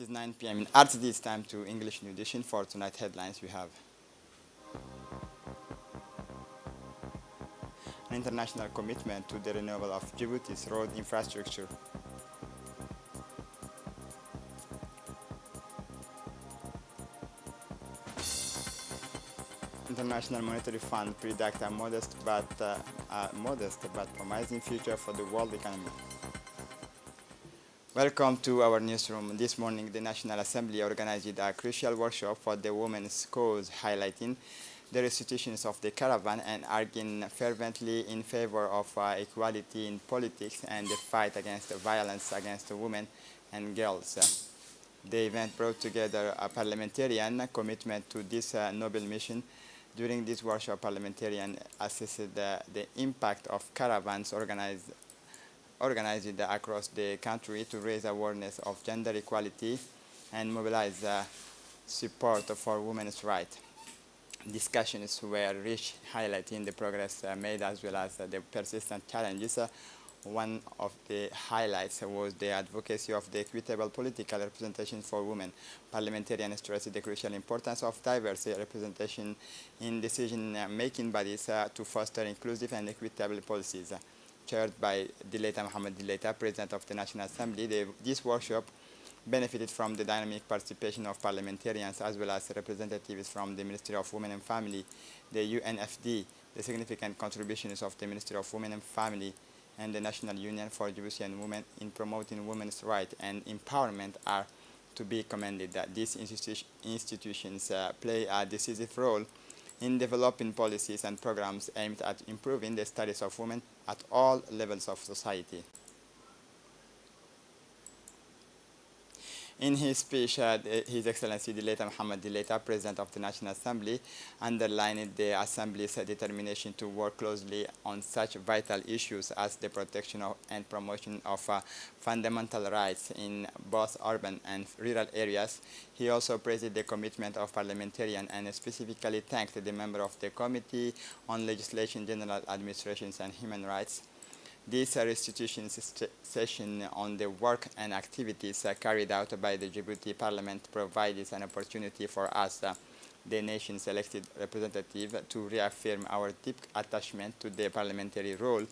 It is 9 p.m. in RTD. It's time to English New Edition. For tonight headlines we have an international commitment to the renewal of Djibouti's road infrastructure. International Monetary Fund predicts a modest but promising future for the world economy. Welcome to our newsroom. This morning, the National Assembly organized a crucial workshop for the women's cause, highlighting the restitutions of the caravan and arguing fervently in favor of equality in politics and the fight against the violence against women and girls. The event brought together a parliamentarian commitment to this noble mission. During this workshop, parliamentarians assessed the impact of caravans organized across the country to raise awareness of gender equality and mobilize support for women's rights. Discussions were rich, highlighting the progress made as well as the persistent challenges. One of the highlights was the advocacy of the equitable political representation for women. Parliamentarians stressed the crucial importance of diverse representation in decision-making bodies to foster inclusive and equitable policies. Chaired by Dileita Mohamed Dileita, President of the National Assembly, this workshop benefited from the dynamic participation of parliamentarians as well as representatives from the Ministry of Women and Family, the UNFD, the significant contributions of the Ministry of Women and Family, and the National Union for Djiboutian Women in promoting women's rights and empowerment are to be commended. That these institutions play a decisive role in developing policies and programs aimed at improving the status of women at all levels of society. In his speech, His Excellency Dileita Mohamed Dileita, President of the National Assembly, underlined the Assembly's determination to work closely on such vital issues as the protection and promotion of fundamental rights in both urban and rural areas. He also praised the commitment of parliamentarians and specifically thanked the member of the Committee on Legislation, General Administrations and Human Rights. This restitution session on the work and activities carried out by the Djibouti Parliament provides an opportunity for us, the nation's elected representative, to reaffirm our deep attachment to the parliamentary role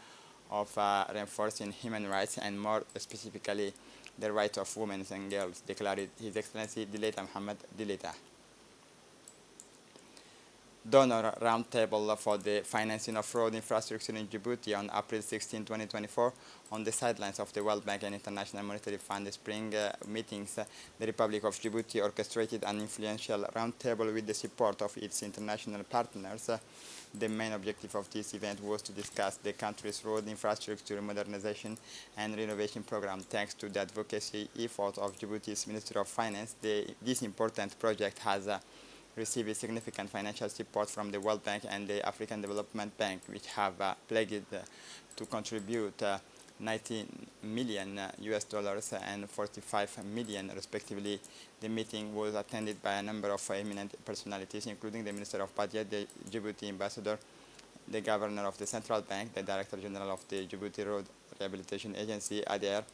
of reinforcing human rights and more specifically the rights of women and girls, declared His Excellency Dileita Mohamed Dileita. Donor Roundtable for the Financing of Road Infrastructure in Djibouti on April 16, 2024, on the sidelines of the World Bank and International Monetary Fund spring meetings. The Republic of Djibouti orchestrated an influential roundtable with the support of its international partners. The main objective of this event was to discuss the country's road infrastructure modernization and renovation program. Thanks to the advocacy effort of Djibouti's Ministry of Finance, this important project has received significant financial support from the World Bank and the African Development Bank, which have pledged to contribute 19 million US dollars and 45 million respectively. The meeting was attended by a number of eminent personalities, including the Minister of Budget, the Djibouti Ambassador, the Governor of the Central Bank, the Director General of the Djibouti Road Rehabilitation Agency, ADR.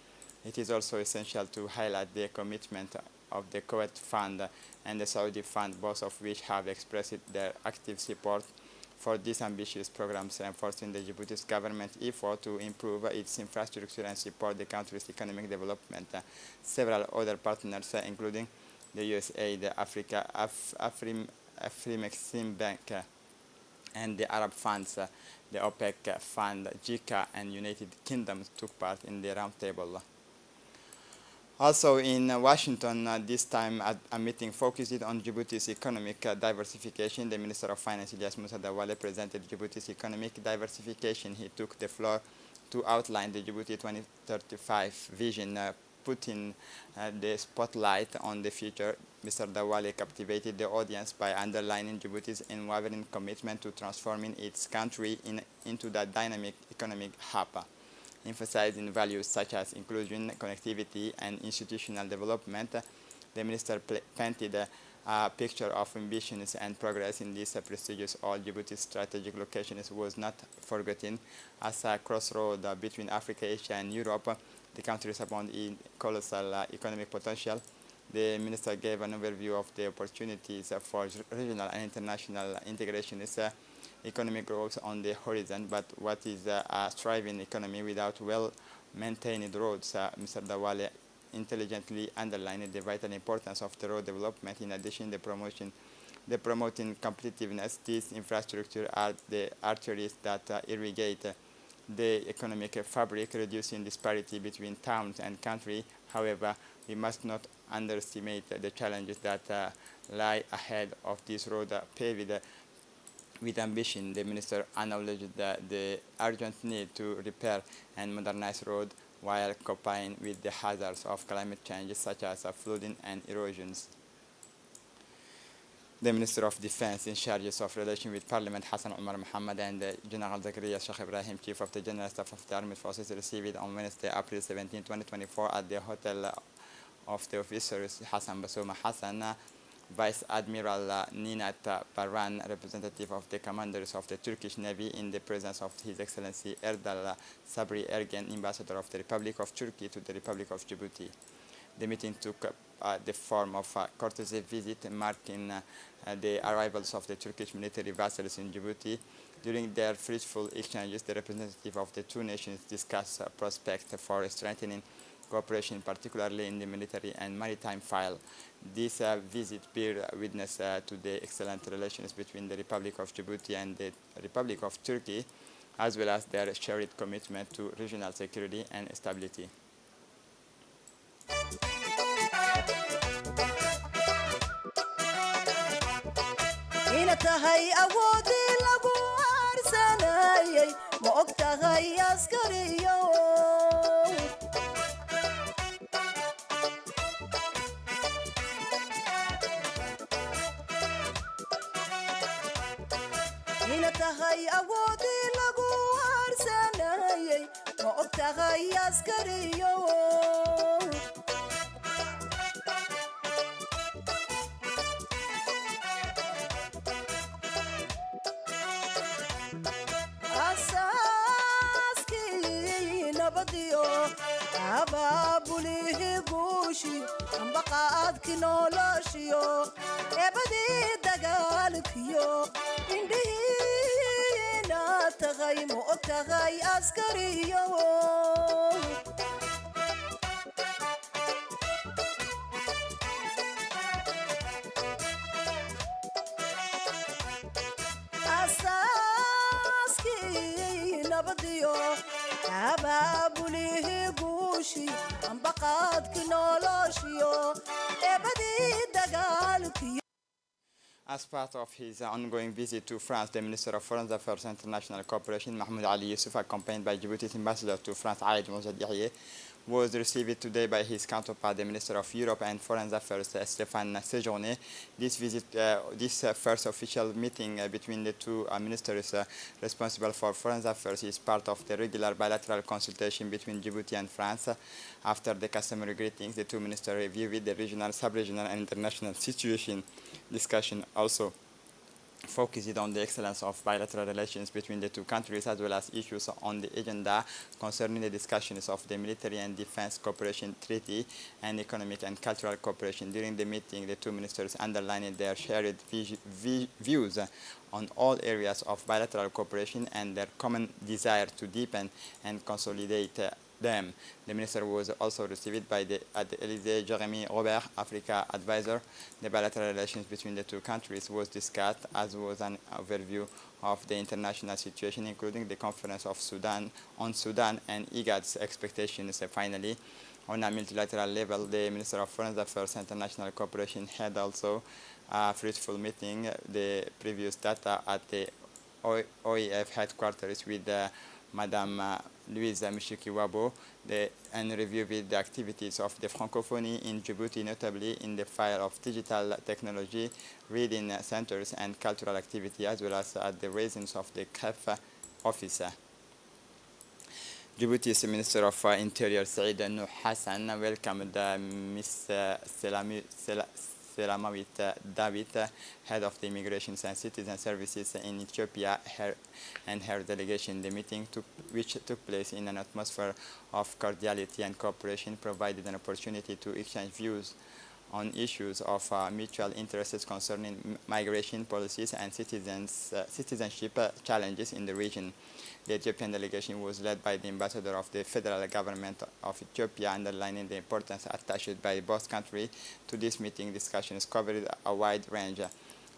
It is also essential to highlight the commitment of the Kuwait Fund and the Saudi Fund, both of which have expressed their active support for these ambitious programs, reinforcing the Djibouti's government effort to improve its infrastructure and support the country's economic development. Several other partners, including the USA, the Afrimexim Bank, and the Arab funds, the OPEC Fund, JICA, and United Kingdom took part in the roundtable. Also in Washington, this time a meeting focused on Djibouti's economic diversification. The Minister of Finance, Ilyas Moussa Dawale, presented Djibouti's economic diversification. He took the floor to outline the Djibouti 2035 vision, putting the spotlight on the future. Mr. Dawale captivated the audience by underlining Djibouti's unwavering commitment to transforming its country into the dynamic economic hub, emphasizing values such as inclusion, connectivity, and institutional development. The minister painted a picture of ambitions and progress in this prestigious all Djibouti's strategic locations was not forgotten. As a crossroad between Africa, Asia, and Europe, the countries abound in colossal economic potential. The minister gave an overview of the opportunities for regional and international integration. Economic growth on the horizon, but what is a thriving economy without well-maintained roads? Mr. Dawale intelligently underlined the vital importance of the road development. In addition, the promoting competitiveness. These infrastructure are the arteries that irrigate the economic fabric, reducing disparity between towns and country. However, we must not underestimate the challenges that lie ahead of this road paved with ambition. The minister acknowledged the urgent need to repair and modernize roads while coping with the hazards of climate change such as flooding and erosions. The Minister of Defense in charge of relations with Parliament, Hassan Omar Mohammed, and General Zakaria Sheikh Ibrahim, Chief of the General Staff of the Armed Forces, received on Wednesday, April 17, 2024, at the Hotel of the Officers Hassan Bassouma Hassan, Vice Admiral Ninat Baran, representative of the commanders of the Turkish Navy, in the presence of His Excellency Erdal Sabri Ergen, Ambassador of the Republic of Turkey to the Republic of Djibouti. The meeting took the form of a courtesy visit marking the arrivals of the Turkish military vessels in Djibouti. During their fruitful exchanges, the representatives of the two nations discussed prospects for strengthening cooperation, particularly in the military and maritime file. This visit bears witness to the excellent relations between the Republic of Djibouti and the Republic of Turkey, as well as their shared commitment to regional security and stability. inatahay awoodii lagu aarsanayay ma og tahay askariyo inatahay awoodii lagu aarsanayay ma og tahay askariyo abaabulihii guushi ambaqaadki noloshiyo eebadii dagaalkiyo indhihiina tagay ma og tahay askariyo asaaskii nabadiyo abaabulihii guushi ambaqaadki noloshiyo eebadii dagaalkiyo. As part of his ongoing visit to France, the Minister of Foreign Affairs and International Cooperation, Mahmoud Ali Yusuf, accompanied by Djibouti's ambassador to France, Aïd Moujad Yahye, was received today by his counterpart, the Minister of Europe and Foreign Affairs, Stéphane Séjourné. This first official meeting between the two ministers responsible for Foreign Affairs is part of the regular bilateral consultation between Djibouti and France. After the customary greetings, the two ministers reviewed the regional, sub-regional, and international situation. Discussion also focused on the excellence of bilateral relations between the two countries, as well as issues on the agenda concerning the discussions of the military and defense cooperation treaty and economic and cultural cooperation. During the meeting, the two ministers underlined their shared views on all areas of bilateral cooperation and their common desire to deepen and consolidate them. The minister was also received by at the Élysée Jeremy Robert, Africa advisor. The bilateral relations between the two countries was discussed, as was an overview of the international situation, including the conference of Sudan and IGAD's expectations. Finally, on a multilateral level, the Minister of Foreign Affairs and International Cooperation had also a fruitful meeting the previous data at the OEF headquarters with Madame Louise Mushikiwabo and reviewed the activities of the Francophonie in Djibouti, notably in the field of digital technology, reading centers, and cultural activity, as well as at the reasons of the CREF office. Djibouti's Minister of Interior, Saïd Nuh Hassan, welcomed Ms. Selamawit David, head of the Immigration and Citizen Services in Ethiopia, and her delegation. The meeting, which took place in an atmosphere of cordiality and cooperation, provided an opportunity to exchange views on issues of mutual interests concerning migration policies and citizenship challenges in the region. The Ethiopian delegation was led by the ambassador of the federal government of Ethiopia, underlining the importance attached by both countries to this meeting. Discussions covered a wide range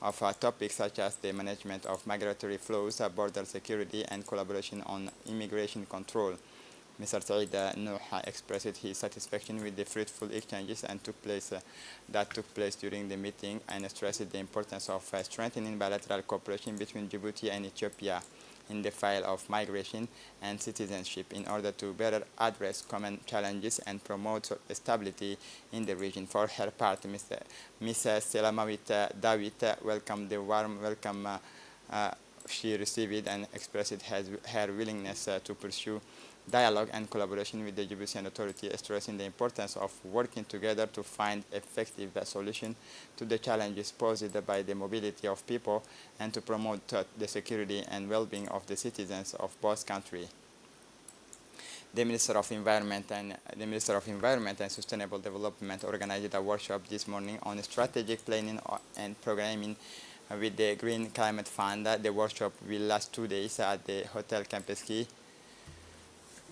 of topics such as the management of migratory flows, border security, and collaboration on immigration control. Mr. Saeed Nuh expressed his satisfaction with the fruitful exchanges that took place during the meeting, and stressed the importance of strengthening bilateral cooperation between Djibouti and Ethiopia in the field of migration and citizenship in order to better address common challenges and promote stability in the region. For her part, Ms. Selamawit Dawit welcomed the warm welcome she received and expressed her willingness to pursue dialogue and collaboration with the Djiboutian Authority, stressing the importance of working together to find effective solutions to the challenges posed by the mobility of people and to promote the security and well-being of the citizens of both countries. The Minister of Environment and Sustainable Development organized a workshop this morning on strategic planning and programming with the Green Climate Fund. The workshop will last 2 days at the Hotel Campus Key.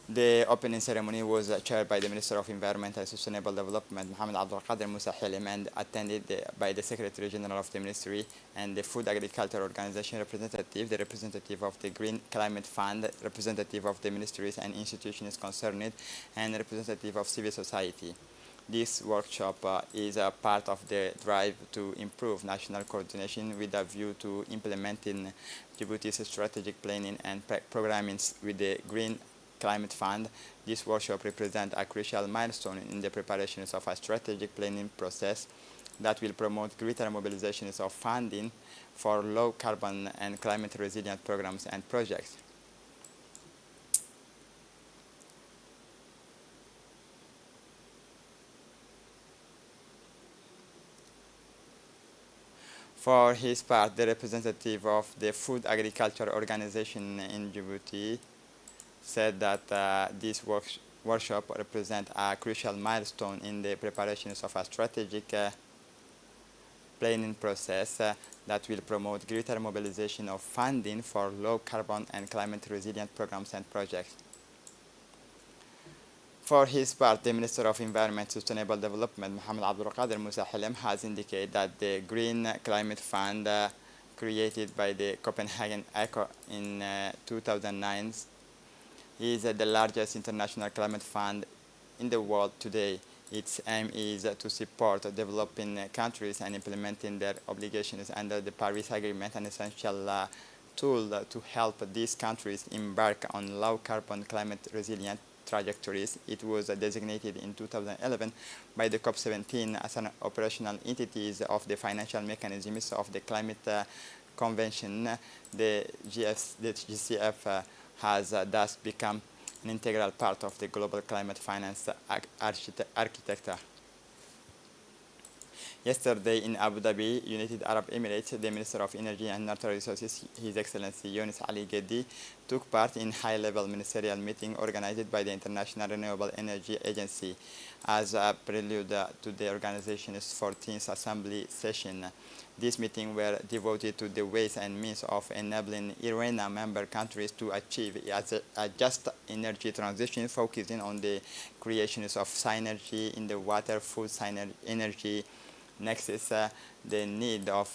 The opening ceremony was chaired by the Minister of Environment and Sustainable Development, Mohamed Abdul Qadir Musa Hilim, and attended by the Secretary General of the Ministry and the Food Agriculture Organization representative, the representative of the Green Climate Fund, representative of the ministries and institutions concerned, and representative of civil society. This workshop is a part of the drive to improve national coordination with a view to implementing Djibouti's strategic planning and programming with the Green Climate Fund. This workshop represents a crucial milestone in the preparations of a strategic planning process that will promote greater mobilizations of funding for low carbon and climate resilient programs and projects. For his part, the representative of the Food Agriculture Organization in Djibouti said that this workshop represents a crucial milestone in the preparations of a strategic planning process that will promote greater mobilization of funding for low carbon and climate resilient programs and projects. For his part, the Minister of Environment and Sustainable Development, Mohamed Abdul Qadir Musa Hilim, has indicated that the Green Climate Fund created by the Copenhagen Eco in 2009 is the largest international climate fund in the world today. Its aim is to support developing countries and implementing their obligations under the Paris Agreement, an essential tool to help these countries embark on low-carbon climate-resilient trajectories. It was designated in 2011 by the COP17 as an operational entity of the financial mechanisms of the Climate Convention. The GCF has thus become an integral part of the global climate finance architecture. Yesterday in Abu Dhabi, United Arab Emirates, the Minister of Energy and Natural Resources, His Excellency Younis Ali Geddi, took part in high-level ministerial meeting organized by the International Renewable Energy Agency as a prelude to the organization's 14th Assembly session. This meeting were devoted to the ways and means of enabling IRENA member countries to achieve a just energy transition, focusing on the creations of synergy in the water, food, energy nexus, the need of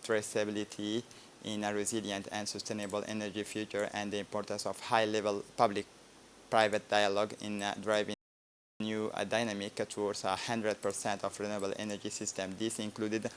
traceability in a resilient and sustainable energy future, and the importance of high-level public-private dialogue in driving new dynamic towards 100% of renewable energy system. This included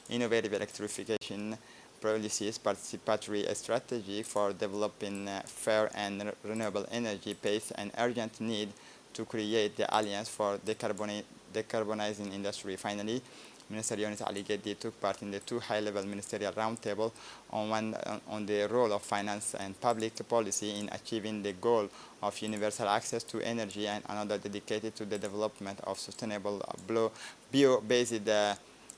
innovative electrification policies, participatory strategy for developing fair and renewable energy pace, and urgent need to create the alliance for decarbonizing industry. Finally, Minister Younis Ali Geddi took part in the two high-level ministerial roundtable on the role of finance and public policy in achieving the goal of universal access to energy, and another dedicated to the development of sustainable bio-based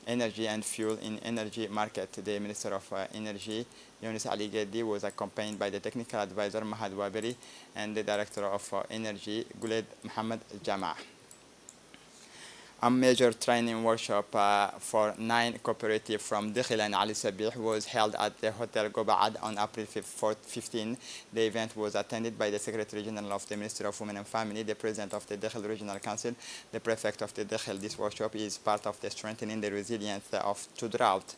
energy and fuel in energy market. The Minister of Energy, Younis Ali Geddi, was accompanied by the technical advisor Mahad Waberi and the Director of Energy, Guled Mohammed Jama. A major training workshop for 9 cooperatives from Dakhil and Ali Sabih was held at the Hotel Gobaad on April 15. The event was attended by the Secretary General of the Ministry of Women and Family, the President of the Dakhil Regional Council, the Prefect of the Dakhil. This workshop is part of the strengthening the resilience to drought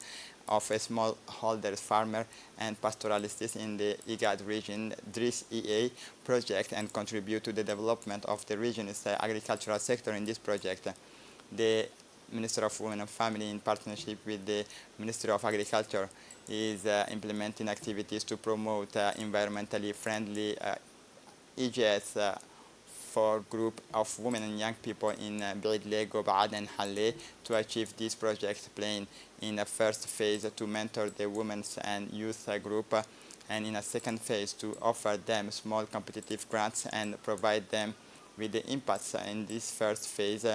of smallholder farmer and pastoralists in the IGAD region, DRIS EA project, and contribute to the development of the region's agricultural sector. In this project, the Minister of Women and Family, in partnership with the Ministry of Agriculture, is implementing activities to promote environmentally friendly EGS for group of women and young people in Bidle, Gobaad, and Halle to achieve this project, playing in a first phase to mentor the women's and youth group, and in a second phase to offer them small competitive grants and provide them with the impacts. In this first phase,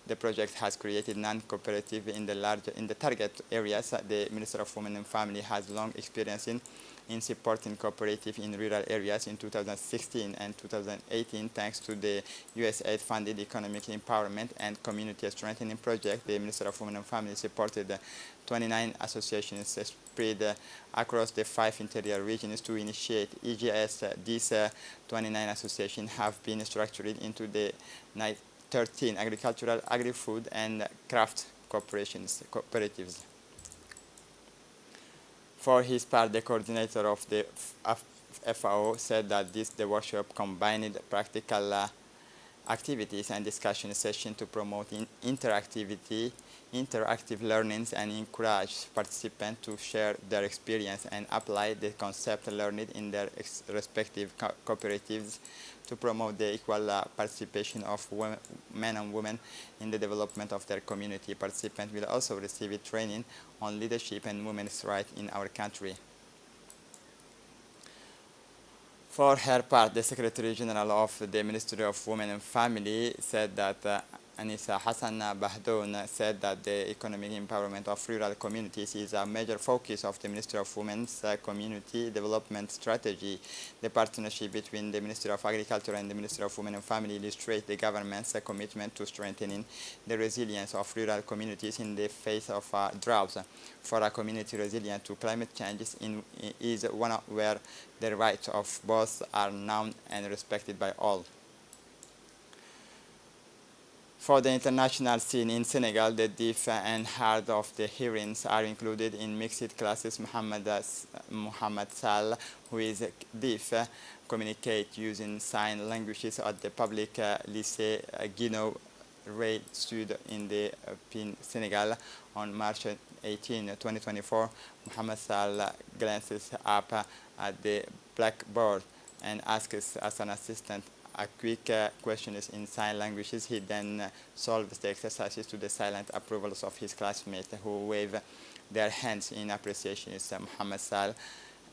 the project has created non-cooperative in the target areas. The Minister of Women and Family has long experience in supporting cooperative in rural areas. In 2016 and 2018, thanks to the USAID-funded economic empowerment and community strengthening project, the Minister of Women and Family supported 29 associations spread across the 5 interior regions to initiate EGS. These 29 associations have been structured into the 13 agricultural, agri-food, and craft cooperatives. For his part, the coordinator of the FAO said that the workshop combined practical activities and discussion session to promote interactive learnings and encourage participants to share their experience and apply the concept learned in their respective cooperatives to promote the equal participation of men and women in the development of their community. Participants will also receive training on leadership and women's rights in our country. For her part, the Secretary General of the Ministry of Women and Family said that Anissa Hassan Bahdoun said that the economic empowerment of rural communities is a major focus of the Ministry of Women's Community Development Strategy. The partnership between the Ministry of Agriculture and the Ministry of Women and Family illustrates the government's commitment to strengthening the resilience of rural communities in the face of droughts. For a community resilient to climate changes is one where the rights of both are known and respected by all. For the international scene in Senegal, the deaf and hard of the hearings are included in mixed classes. Mohamed Sall, who is deaf, communicates using sign languages at the public lycée Guinaud Ray Sud in the Senegal on March 18, 2024. Mohamed Sall glances up at the blackboard and asks as an assistant a quick questions in sign languages. He then solves the exercises to the silent approvals of his classmates who wave their hands in appreciation. Mohamed Sall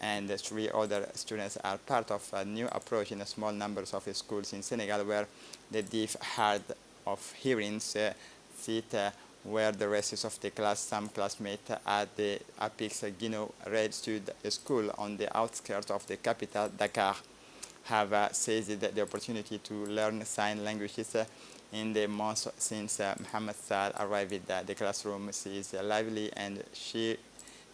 and 3 other students are part of a new approach in a small numbers of schools in Senegal where the deaf hard of hearing sit where the rest of the class, some classmates at the Apix Guinaud Red Sud School on the outskirts of the capital, Dakar, have seized the opportunity to learn sign languages in the months since Mohamed Sall arrived. The classroom is lively and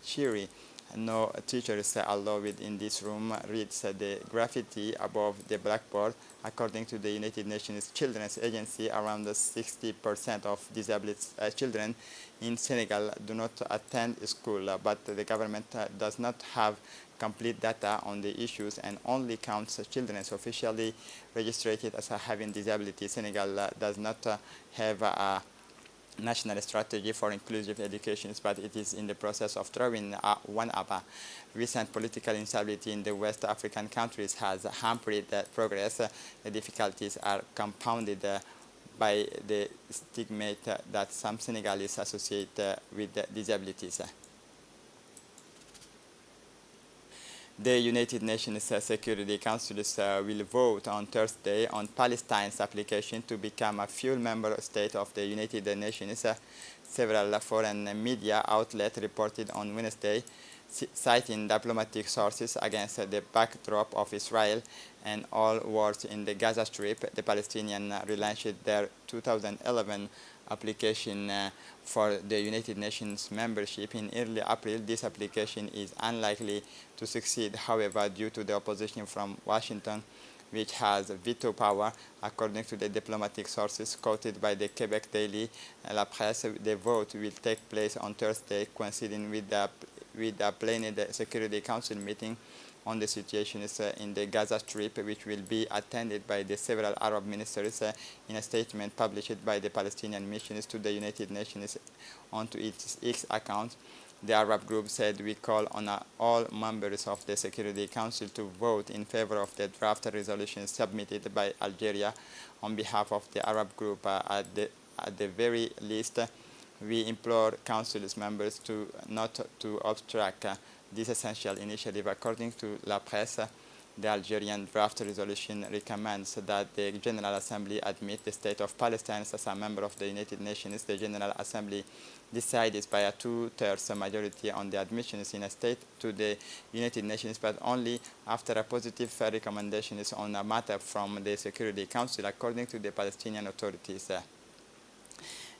cheery. No teachers allowed in this room reads the graffiti above the blackboard. According to the United Nations Children's Agency, around 60% of disabled children in Senegal do not attend school, but the government does not have complete data on the issues and only counts children officially registered as having disability. Senegal does not have a national strategy for inclusive education, but it is in the process of drawing one up. Recent political instability in the West African countries has hampered progress. The difficulties are compounded by the stigma that some Senegalese associate with disabilities. The United Nations Security Council will vote on Thursday on Palestine's application to become a full member state of the United Nations. Several foreign media outlets reported on Wednesday, citing diplomatic sources against the backdrop of Israel and all wars in the Gaza Strip. The Palestinians relaunched their 2011 application for the United Nations membership in early April. This application is unlikely to succeed, however, due to the opposition from Washington, which has veto power. According to the diplomatic sources quoted by the Quebec Daily La Presse, the vote will take place on Thursday, coinciding with the planned Security Council meeting on the situation in the Gaza Strip, which will be attended by the several Arab ministers. In a statement published by the Palestinian missions to the United Nations onto its X account, the Arab group said, "We call on all members of the Security Council to vote in favor of the draft resolution submitted by Algeria. On behalf of the Arab group, at the very least, we implore Council's members not to obstruct this essential initiative." According to La Presse, the Algerian draft resolution recommends that the General Assembly admit the State of Palestine as a member of the United Nations. The General Assembly decides by a 2/3 majority on the admissions in a state to the United Nations, but only after a positive recommendation is on a matter from the Security Council, according to the Palestinian authorities.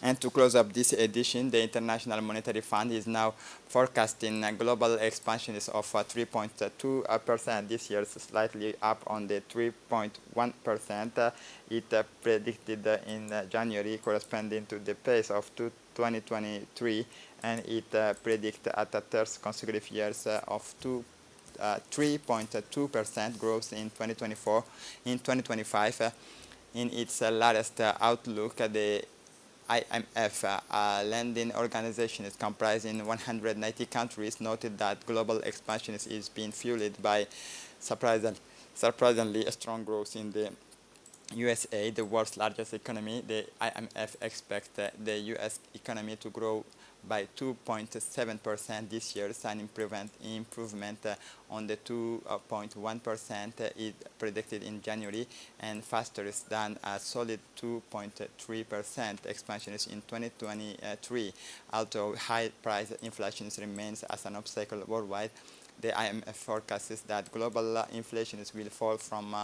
And to close up this edition, the International Monetary Fund is now forecasting a global expansion of 3.2% this year, slightly up on the 3.1% it predicted in January, corresponding to the pace of 2023, and it predicts at a third consecutive years of 3.2% growth in 2024. In 2025, in its latest outlook, the IMF, a lending organization comprising 190 countries, noted that global expansion is being fueled by surprisingly strong growth in the USA, the world's largest economy. The IMF expects the US economy to grow by 2.7% this year, an improvement on the 2.1% it predicted in January, and faster than a solid 2.3% expansion in 2023. Although high price inflation remains as an obstacle worldwide, the IMF forecasts that global inflation will fall from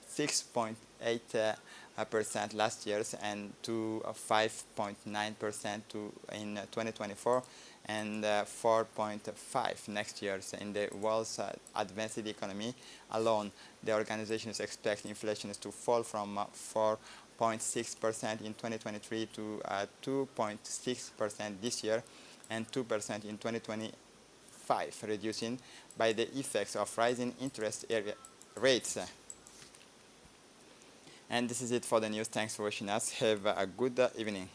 6.8% last year and to 5.9% in 2024, and 4.5% next year. In the world's advanced economy alone, the organizations expect inflation to fall from 4.6% in 2023 to 2.6% this year and 2% in 2025, reducing by the effects of rising interest rates. And this is it for the news. Thanks for watching us. Have a good evening.